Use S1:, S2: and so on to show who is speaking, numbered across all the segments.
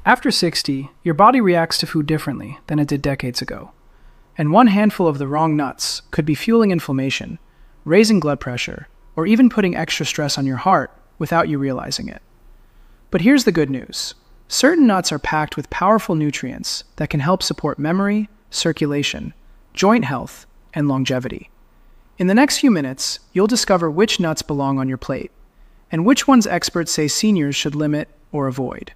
S1: After 60, your body reacts to food differently than it did decades ago. And one handful of the wrong nuts could be fueling inflammation, raising blood pressure, or even putting extra stress on your heart without you realizing it. But here's the good news. Certain nuts are packed with powerful nutrients that can help support memory, circulation, joint health, and longevity. In the next few minutes, you'll discover which nuts belong on your plate, and which ones experts say seniors should limit or avoid.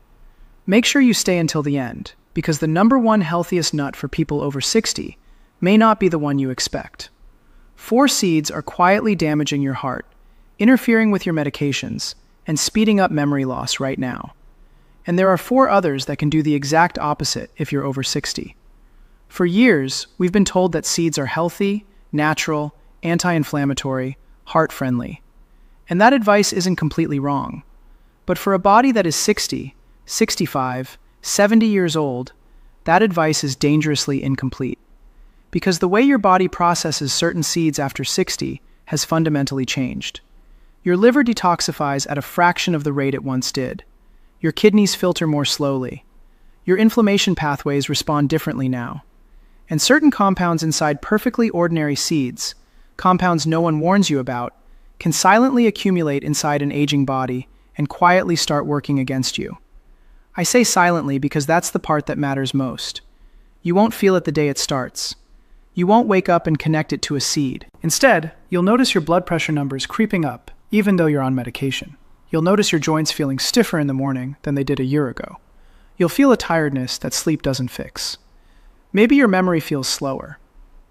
S1: Make sure you stay until the end, because the number one healthiest nut for people over 60 may not be the one you expect. 4 seeds are quietly damaging your heart, interfering with your medications, and speeding up memory loss right now. And there are 4 others that can do the exact opposite if you're over 60. For years, we've been told that seeds are healthy, natural, anti-inflammatory, heart-friendly. And that advice isn't completely wrong. But for a body that is 60, 65, 70 years old, that advice is dangerously incomplete. Because the way your body processes certain seeds after 60 has fundamentally changed. Your liver detoxifies at a fraction of the rate it once did. Your kidneys filter more slowly. Your inflammation pathways respond differently now. And certain compounds inside perfectly ordinary seeds, compounds no one warns you about, can silently accumulate inside an aging body and quietly start working against you. I say silently because that's the part that matters most. You won't feel it the day it starts. You won't wake up and connect it to a seed. Instead, you'll notice your blood pressure numbers creeping up, even though you're on medication. You'll notice your joints feeling stiffer in the morning than they did a year ago. You'll feel a tiredness that sleep doesn't fix. Maybe your memory feels slower.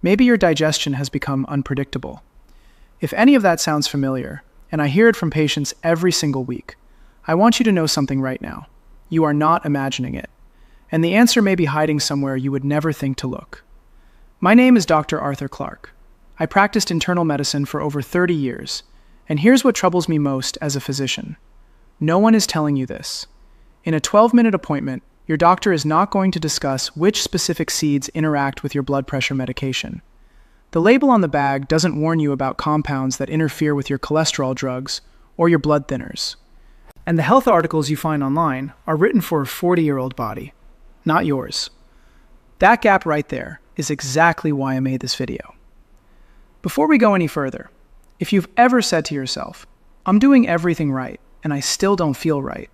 S1: Maybe your digestion has become unpredictable. If any of that sounds familiar, and I hear it from patients every single week, I want you to know something right now. You are not imagining it. And the answer may be hiding somewhere you would never think to look. My name is Dr. Arthur Clark. I practiced internal medicine for over 30 years, and here's what troubles me most as a physician. No one is telling you this. In a 12-minute appointment, your doctor is not going to discuss which specific seeds interact with your blood pressure medication. The label on the bag doesn't warn you about compounds that interfere with your cholesterol drugs or your blood thinners. And the health articles you find online are written for a 40-year-old body, not yours. That gap right there is exactly why I made this video. Before we go any further, if you've ever said to yourself, I'm doing everything right and I still don't feel right,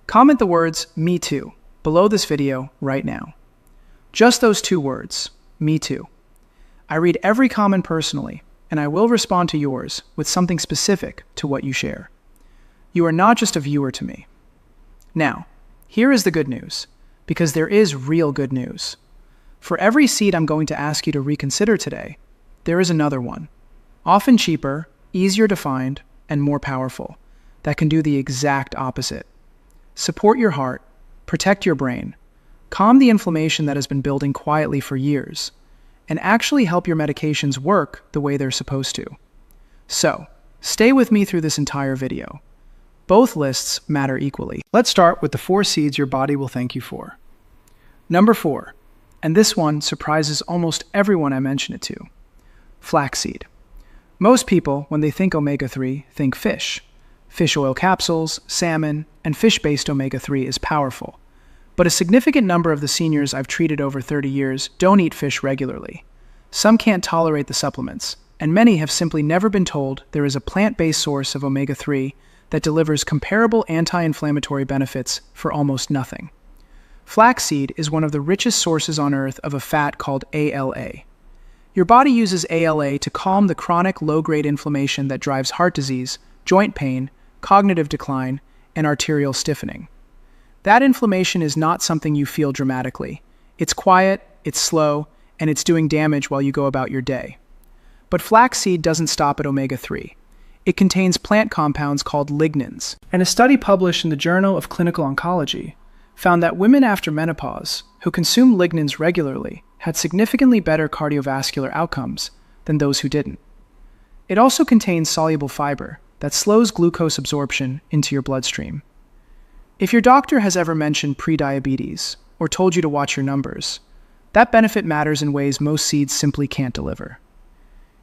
S1: comment the words, "Me too," below this video right now. Just those 2 words, "Me too." I read every comment personally, and I will respond to yours with something specific to what you share. You are not just a viewer to me. Now, here is the good news, because there is real good news. For every seed I'm going to ask you to reconsider today, there is another one, often cheaper, easier to find, and more powerful, that can do the exact opposite. Support your heart, protect your brain, calm the inflammation that has been building quietly for years, and actually help your medications work the way they're supposed to. So, stay with me through this entire video. Both lists matter equally. Let's start with the 4 seeds your body will thank you for. Number 4, and this one surprises almost everyone I mention it to, flaxseed. Most people, when they think omega-3, think fish. Fish oil capsules, salmon, and fish-based omega-3 is powerful. But a significant number of the seniors I've treated over 30 years don't eat fish regularly. Some can't tolerate the supplements, and many have simply never been told there is a plant-based source of omega-3 that delivers comparable anti-inflammatory benefits for almost nothing. Flaxseed is one of the richest sources on earth of a fat called ALA. Your body uses ALA to calm the chronic low-grade inflammation that drives heart disease, joint pain, cognitive decline, and arterial stiffening. That inflammation is not something you feel dramatically. It's quiet, it's slow, and it's doing damage while you go about your day. But flaxseed doesn't stop at omega-3. It contains plant compounds called lignans. And a study published in the Journal of Clinical Oncology found that women after menopause who consume lignans regularly had significantly better cardiovascular outcomes than those who didn't. It also contains soluble fiber that slows glucose absorption into your bloodstream. If your doctor has ever mentioned prediabetes or told you to watch your numbers, that benefit matters in ways most seeds simply can't deliver.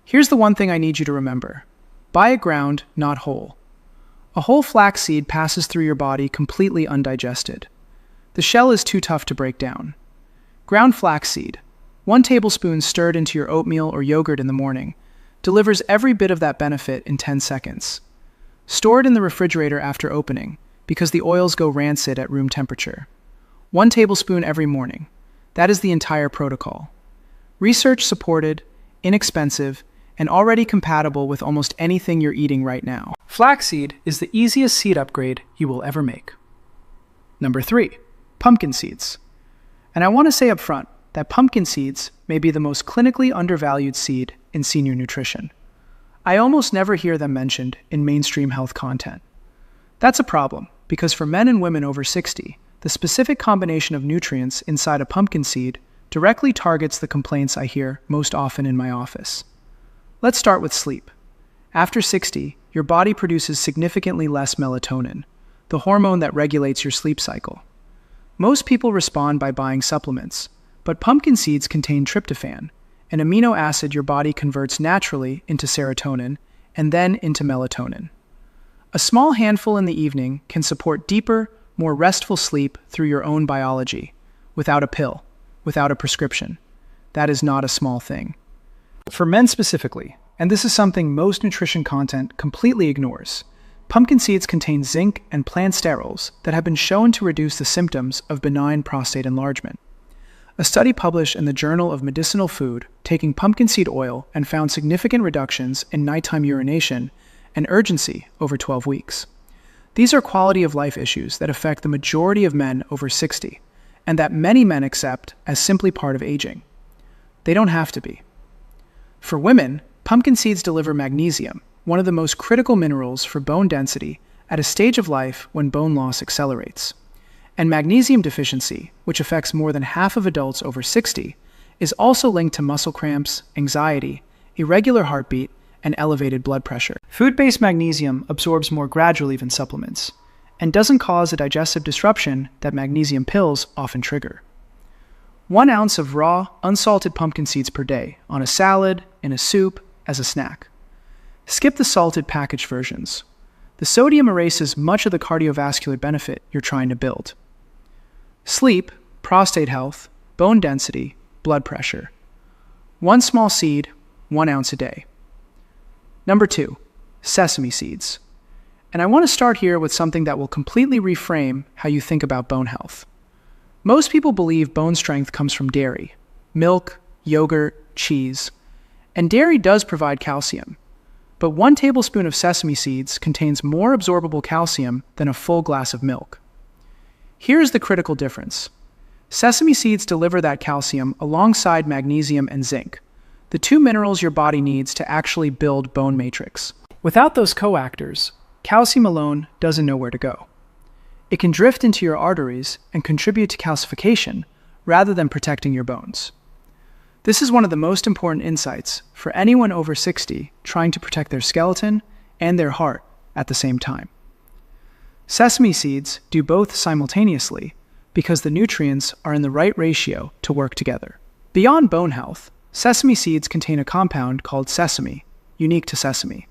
S1: Here's the one thing I need you to remember. Buy it ground, not whole. A whole flax seed passes through your body completely undigested. The shell is too tough to break down. Ground flaxseed, 1 tablespoon stirred into your oatmeal or yogurt in the morning, delivers every bit of that benefit in 10 seconds. Store it in the refrigerator after opening, because the oils go rancid at room temperature. 1 tablespoon every morning. That is the entire protocol. Research supported, inexpensive, and already compatible with almost anything you're eating right now. Flaxseed is the easiest seed upgrade you will ever make. Number 3, pumpkin seeds. And I want to say up front that pumpkin seeds may be the most clinically undervalued seed in senior nutrition. I almost never hear them mentioned in mainstream health content. That's a problem, because for men and women over 60, the specific combination of nutrients inside a pumpkin seed directly targets the complaints I hear most often in my office. Let's start with sleep. After 60, your body produces significantly less melatonin, the hormone that regulates your sleep cycle. Most people respond by buying supplements, but pumpkin seeds contain tryptophan, an amino acid your body converts naturally into serotonin and then into melatonin. A small handful in the evening can support deeper, more restful sleep through your own biology, without a pill, without a prescription. That is not a small thing. For men specifically, and this is something most nutrition content completely ignores, pumpkin seeds contain zinc and plant sterols that have been shown to reduce the symptoms of benign prostate enlargement. A study published in the Journal of Medicinal Food taking pumpkin seed oil and found significant reductions in nighttime urination and urgency over 12 weeks. These are quality of life issues that affect the majority of men over 60, and that many men accept as simply part of aging. They don't have to be. For women, pumpkin seeds deliver magnesium, one of the most critical minerals for bone density at a stage of life when bone loss accelerates. And magnesium deficiency, which affects more than half of adults over 60, is also linked to muscle cramps, anxiety, irregular heartbeat, and elevated blood pressure. Food-based magnesium absorbs more gradually than supplements, and doesn't cause the digestive disruption that magnesium pills often trigger. 1 ounce of raw, unsalted pumpkin seeds per day on a salad, in a soup, as a snack. Skip the salted packaged versions. The sodium erases much of the cardiovascular benefit you're trying to build. Sleep, prostate health, bone density, blood pressure. 1 small seed, 1 ounce a day. Number 2, sesame seeds. And I want to start here with something that will completely reframe how you think about bone health. Most people believe bone strength comes from dairy, milk, yogurt, cheese. And dairy does provide calcium. But 1 tablespoon of sesame seeds contains more absorbable calcium than a full glass of milk. Here's the critical difference. Sesame seeds deliver that calcium alongside magnesium and zinc, the 2 minerals your body needs to actually build bone matrix. Without those coactors, calcium alone doesn't know where to go. It can drift into your arteries and contribute to calcification rather than protecting your bones. This is one of the most important insights for anyone over 60 trying to protect their skeleton and their heart at the same time. Sesame seeds do both simultaneously because the nutrients are in the right ratio to work together. Beyond bone health, sesame seeds contain a compound called sesame, unique to sesame.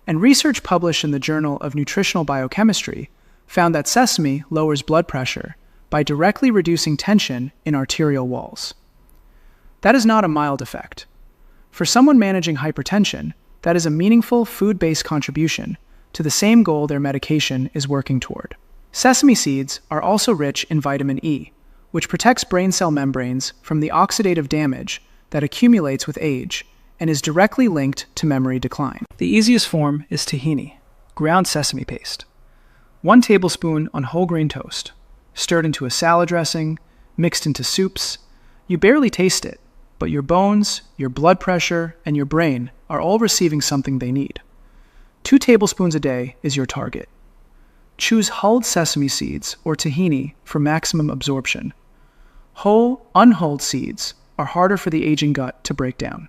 S1: And research published in the Journal of Nutritional Biochemistry found that sesame lowers blood pressure by directly reducing tension in arterial walls. That is not a mild effect. For someone managing hypertension, that is a meaningful food-based contribution to the same goal their medication is working toward. Sesame seeds are also rich in vitamin E, which protects brain cell membranes from the oxidative damage that accumulates with age and is directly linked to memory decline. The easiest form is tahini, ground sesame paste. 1 tablespoon on whole grain toast, stirred into a salad dressing, mixed into soups. You barely taste it, but your bones, your blood pressure, and your brain are all receiving something they need. 2 tablespoons a day is your target. Choose hulled sesame seeds or tahini for maximum absorption. Whole, unhulled seeds are harder for the aging gut to break down.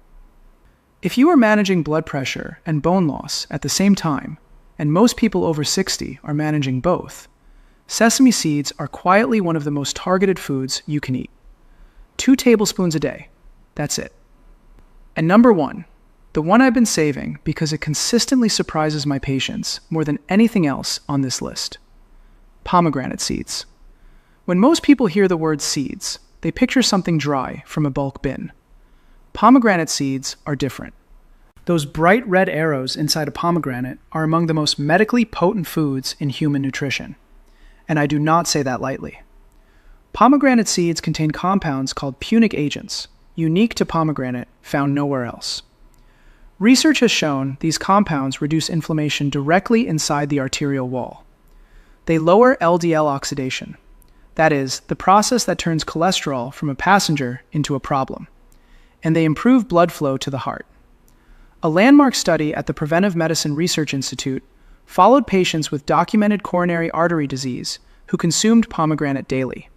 S1: If you are managing blood pressure and bone loss at the same time, and most people over 60 are managing both, sesame seeds are quietly one of the most targeted foods you can eat. 2 tablespoons a day. That's it. And number 1, the one I've been saving because it consistently surprises my patients more than anything else on this list: pomegranate seeds. When most people hear the word seeds, they picture something dry from a bulk bin. Pomegranate seeds are different. Those bright red arrows inside a pomegranate are among the most medically potent foods in human nutrition. And I do not say that lightly. Pomegranate seeds contain compounds called punic agents, unique to pomegranate, found nowhere else. Research has shown these compounds reduce inflammation directly inside the arterial wall. They lower LDL oxidation, that is, the process that turns cholesterol from a passenger into a problem, and they improve blood flow to the heart. A landmark study at the Preventive Medicine Research Institute followed patients with documented coronary artery disease who consumed pomegranate daily.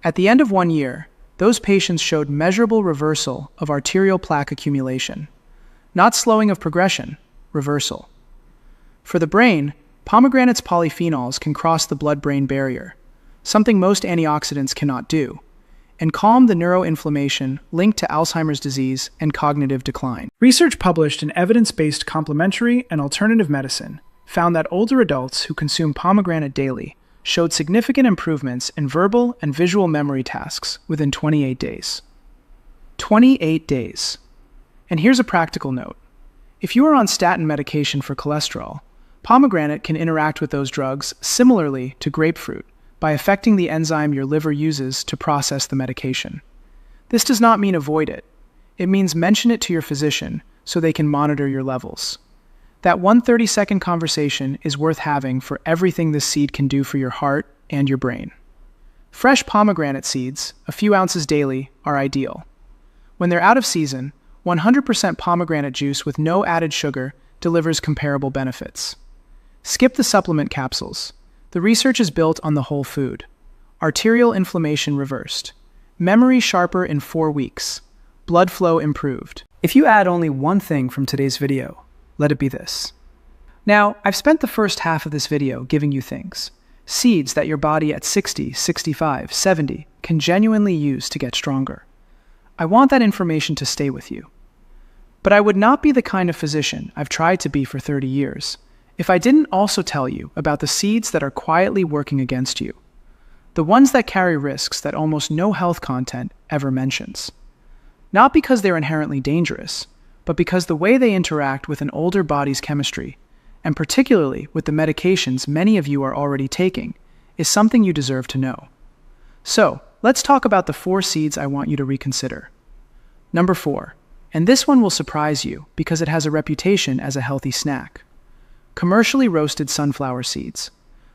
S1: At the end of 1 year, those patients showed measurable reversal of arterial plaque accumulation. Not slowing of progression, reversal. For the brain, pomegranate's polyphenols can cross the blood-brain barrier, something most antioxidants cannot do, and calm the neuroinflammation linked to Alzheimer's disease and cognitive decline. Research published in evidence-based complementary and alternative medicine found that older adults who consume pomegranate daily showed significant improvements in verbal and visual memory tasks within 28 days. 28 days. And here's a practical note. If you are on statin medication for cholesterol, pomegranate can interact with those drugs similarly to grapefruit by affecting the enzyme your liver uses to process the medication. This does not mean avoid it. It means mention it to your physician so they can monitor your levels. That 1 30-second conversation is worth having for everything this seed can do for your heart and your brain. Fresh pomegranate seeds, a few ounces daily, are ideal. When they're out of season, 100% pomegranate juice with no added sugar delivers comparable benefits. Skip the supplement capsules. The research is built on the whole food. Arterial inflammation reversed. Memory sharper in 4 weeks. Blood flow improved. If you add only one thing from today's video, let it be this. Now, I've spent the first half of this video giving you things. Seeds that your body at 60, 65, 70 can genuinely use to get stronger. I want that information to stay with you. But I would not be the kind of physician I've tried to be for 30 years if I didn't also tell you about the seeds that are quietly working against you. The ones that carry risks that almost no health content ever mentions. Not because they're inherently dangerous, but because the way they interact with an older body's chemistry, and particularly with the medications many of you are already taking, is something you deserve to know. So, let's talk about the 4 seeds I want you to reconsider. Number 4, and this one will surprise you because it has a reputation as a healthy snack. Commercially roasted sunflower seeds.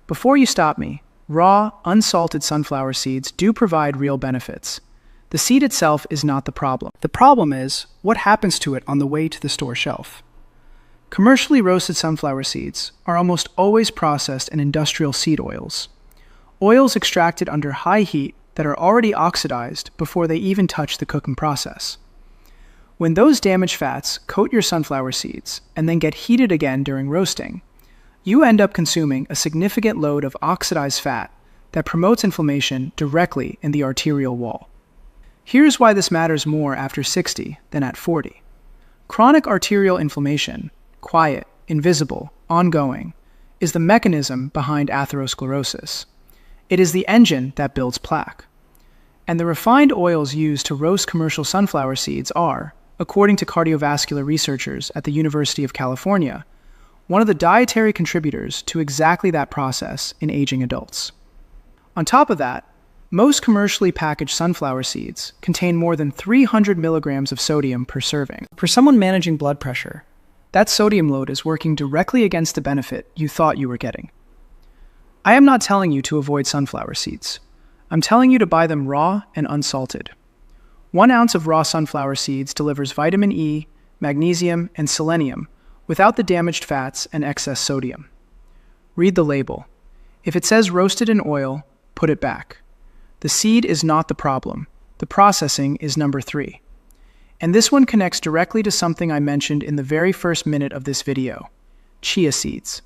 S1: Before you stop me, raw, unsalted sunflower seeds do provide real benefits. The seed itself is not the problem. The problem is what happens to it on the way to the store shelf. Commercially roasted sunflower seeds are almost always processed in industrial seed oils. Oils extracted under high heat that are already oxidized before they even touch the cooking process. When those damaged fats coat your sunflower seeds and then get heated again during roasting, you end up consuming a significant load of oxidized fat that promotes inflammation directly in the arterial wall. Here's why this matters more after 60 than at 40. Chronic arterial inflammation, quiet, invisible, ongoing, is the mechanism behind atherosclerosis. It is the engine that builds plaque. And the refined oils used to roast commercial sunflower seeds are, according to cardiovascular researchers at the University of California, one of the dietary contributors to exactly that process in aging adults. On top of that, most commercially packaged sunflower seeds contain more than 300 milligrams of sodium per serving. For someone managing blood pressure, that sodium load is working directly against the benefit you thought you were getting. I am not telling you to avoid sunflower seeds. I'm telling you to buy them raw and unsalted. 1 ounce of raw sunflower seeds delivers vitamin E, magnesium, and selenium without the damaged fats and excess sodium. Read the label. If it says roasted in oil, put it back. The seed is not the problem. The processing is number 3. And this one connects directly to something I mentioned in the very first minute of this video, chia seeds.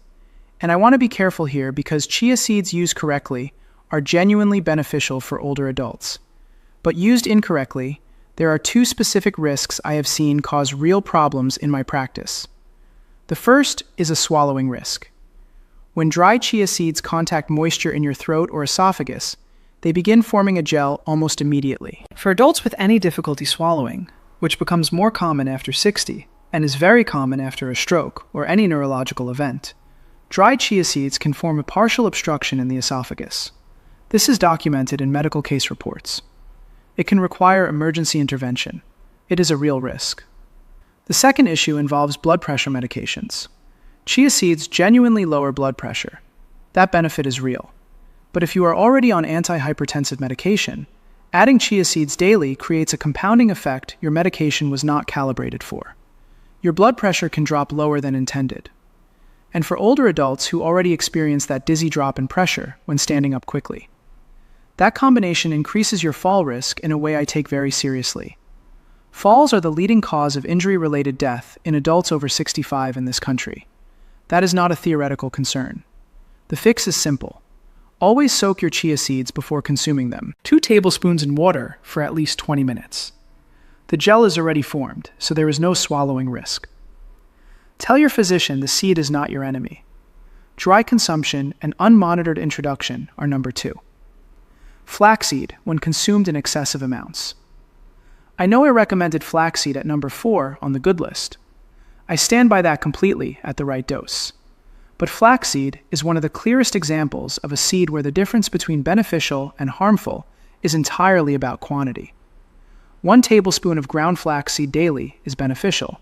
S1: And I want to be careful here because chia seeds used correctly are genuinely beneficial for older adults. But used incorrectly, there are 2 specific risks I have seen cause real problems in my practice. The first is a swallowing risk. When dry chia seeds contact moisture in your throat or esophagus, they begin forming a gel almost immediately. For adults with any difficulty swallowing, which becomes more common after 60 and is very common after a stroke or any neurological event, dried chia seeds can form a partial obstruction in the esophagus. This is documented in medical case reports. It can require emergency intervention. It is a real risk. The second issue involves blood pressure medications. Chia seeds genuinely lower blood pressure. That benefit is real. But if you are already on antihypertensive medication, adding chia seeds daily creates a compounding effect your medication was not calibrated for. Your blood pressure can drop lower than intended. And for older adults who already experience that dizzy drop in pressure when standing up quickly, that combination increases your fall risk in a way I take very seriously. Falls are the leading cause of injury-related death in adults over 65 in this country. That is not a theoretical concern. The fix is simple. Always soak your chia seeds before consuming them. 2 tablespoons in water for at least 20 minutes. The gel is already formed, so there is no swallowing risk. Tell your physician the seed is not your enemy. Dry consumption and unmonitored introduction are number 2. Flaxseed when consumed in excessive amounts. I know I recommended flaxseed at number 4 on the good list. I stand by that completely at the right dose. But flaxseed is one of the clearest examples of a seed where the difference between beneficial and harmful is entirely about quantity. 1 tablespoon of ground flaxseed daily is beneficial.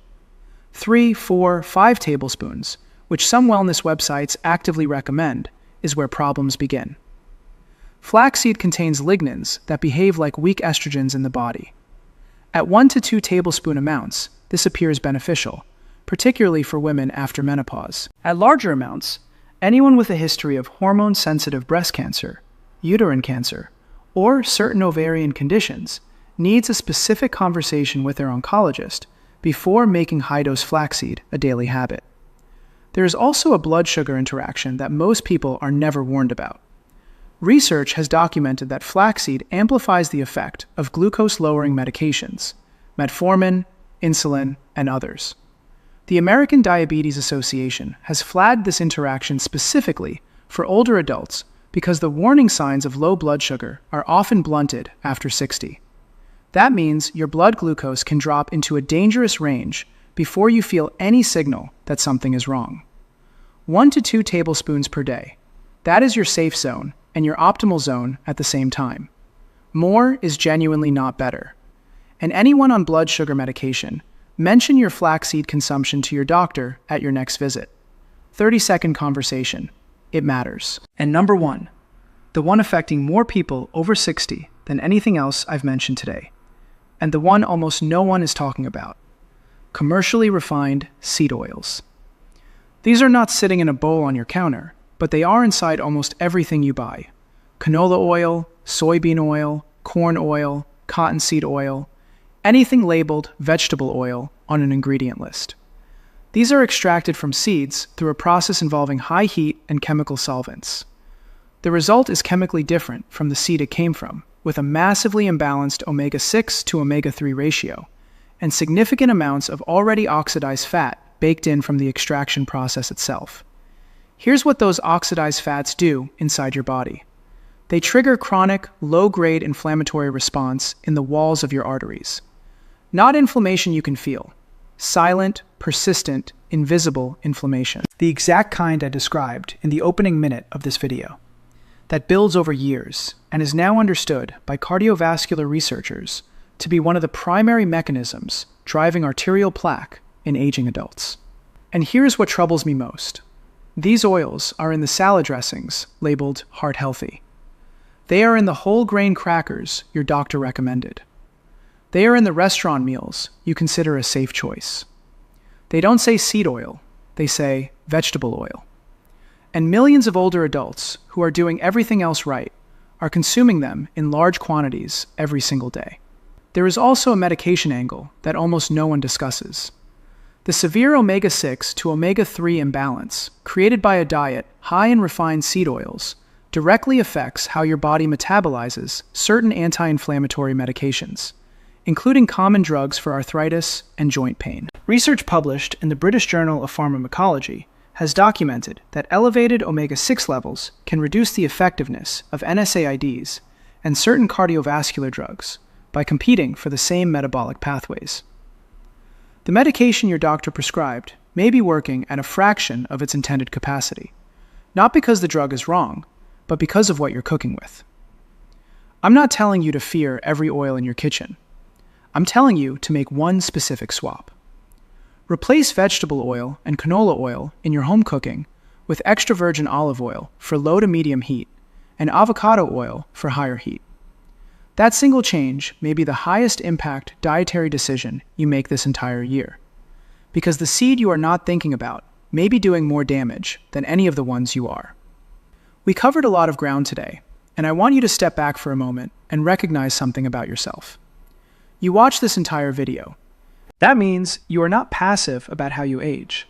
S1: 3, 4, 5 tablespoons, which some wellness websites actively recommend, is where problems begin. Flaxseed contains lignans that behave like weak estrogens in the body. At 1 to 2 tablespoon amounts, this appears beneficial, particularly for women after menopause. At larger amounts, anyone with a history of hormone-sensitive breast cancer, uterine cancer, or certain ovarian conditions needs a specific conversation with their oncologist before making high-dose flaxseed a daily habit. There is also a blood sugar interaction that most people are never warned about. Research has documented that flaxseed amplifies the effect of glucose-lowering medications, metformin, insulin, and others. The American Diabetes Association has flagged this interaction specifically for older adults because the warning signs of low blood sugar are often blunted after 60. That means your blood glucose can drop into a dangerous range before you feel any signal that something is wrong. 1 to 2 tablespoons per day. That is your safe zone and your optimal zone at the same time. More is genuinely not better. And anyone on blood sugar medication, mention your flaxseed consumption to your doctor at your next visit. 30-second conversation. It matters. And number 1, the one affecting more people over 60 than anything else I've mentioned today, and the one almost no one is talking about: commercially refined seed oils. These are not sitting in a bowl on your counter, but they are inside almost everything you buy: canola oil, soybean oil, corn oil, cottonseed oil, anything labeled vegetable oil on an ingredient list. These are extracted from seeds through a process involving high heat and chemical solvents. The result is chemically different from the seed it came from, with a massively imbalanced omega-6 to omega-3 ratio, and significant amounts of already oxidized fat baked in from the extraction process itself. Here's what those oxidized fats do inside your body. They trigger chronic, low-grade inflammatory response in the walls of your arteries. Not inflammation you can feel. Silent, persistent, invisible inflammation. The exact kind I described in the opening minute of this video. That builds over years and is now understood by cardiovascular researchers to be one of the primary mechanisms driving arterial plaque in aging adults. And here's what troubles me most. These oils are in the salad dressings labeled heart healthy. They are in the whole grain crackers your doctor recommended. They are in the restaurant meals you consider a safe choice. They don't say seed oil, they say vegetable oil. And millions of older adults who are doing everything else right are consuming them in large quantities every single day. There is also a medication angle that almost no one discusses. The severe omega-6 to omega-3 imbalance created by a diet high in refined seed oils directly affects how your body metabolizes certain anti-inflammatory medications, including common drugs for arthritis and joint pain. Research published in the British Journal of Pharmacology has documented that elevated omega-6 levels can reduce the effectiveness of NSAIDs and certain cardiovascular drugs by competing for the same metabolic pathways. The medication your doctor prescribed may be working at a fraction of its intended capacity, not because the drug is wrong, but because of what you're cooking with. I'm not telling you to fear every oil in your kitchen. I'm telling you to make one specific swap. Replace vegetable oil and canola oil in your home cooking with extra virgin olive oil for low to medium heat and avocado oil for higher heat. That single change may be the highest impact dietary decision you make this entire year, because the seed you are not thinking about may be doing more damage than any of the ones you are. We covered a lot of ground today, and I want you to step back for a moment and recognize something about yourself. You watched this entire video. That means you are not passive about how you age.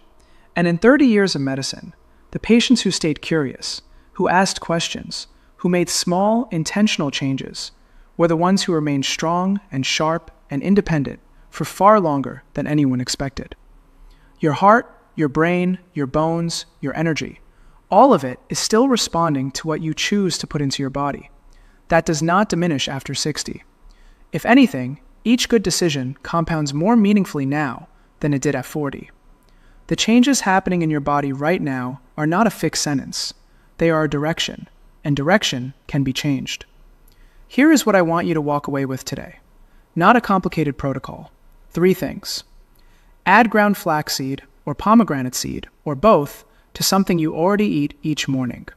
S1: And in 30 years of medicine, the patients who stayed curious, who asked questions, who made small, intentional changes, were the ones who remained strong and sharp and independent for far longer than anyone expected. Your heart, your brain, your bones, your energy, all of it is still responding to what you choose to put into your body. That does not diminish after 60. If anything, each good decision compounds more meaningfully now than it did at 40. The changes happening in your body right now are not a fixed sentence. They are a direction, and direction can be changed. Here is what I want you to walk away with today. Not a complicated protocol. 3 things. Add ground flaxseed or pomegranate seed, or both, to something you already eat each morning.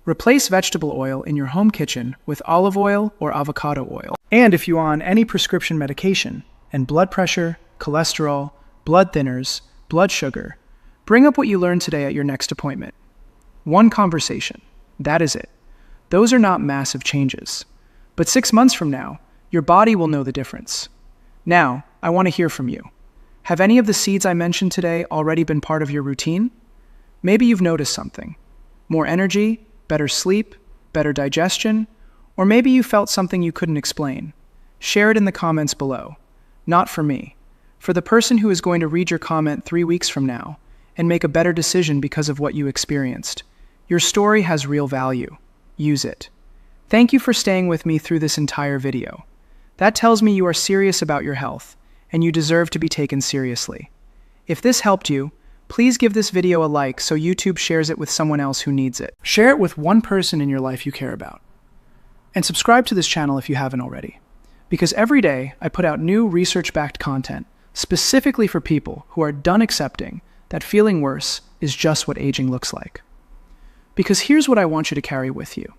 S1: Replace vegetable oil in your home kitchen with olive oil or avocado oil. And if you're on any prescription medication, and blood pressure, cholesterol, blood thinners, blood sugar, bring up what you learned today at your next appointment. One conversation. That is it. Those are not massive changes. But 6 months from now, your body will know the difference. Now, I want to hear from you. Have any of the seeds I mentioned today already been part of your routine? Maybe you've noticed something. More energy, better sleep, better digestion, or maybe you felt something you couldn't explain. Share it in the comments below. Not for me. For the person who is going to read your comment 3 weeks from now and make a better decision because of what you experienced. Your story has real value. Use it. Thank you for staying with me through this entire video. That tells me you are serious about your health, and you deserve to be taken seriously. If this helped you, please give this video a like so YouTube shares it with someone else who needs it. Share it with one person in your life you care about. And subscribe to this channel if you haven't already. Because every day I put out new research-backed content specifically for people who are done accepting that feeling worse is just what aging looks like. Because here's what I want you to carry with you.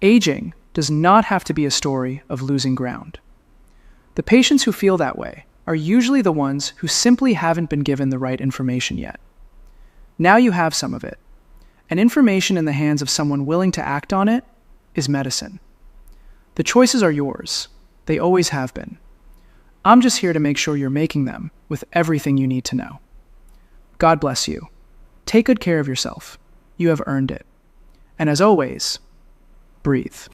S1: Aging does not have to be a story of losing ground. The patients who feel that way are usually the ones who simply haven't been given the right information yet. Now you have some of it, and information in the hands of someone willing to act on it is medicine. The choices are yours. They always have been. I'm just here to make sure you're making them with everything you need to know. God bless you. Take good care of yourself. You have earned it. And as always, breathe.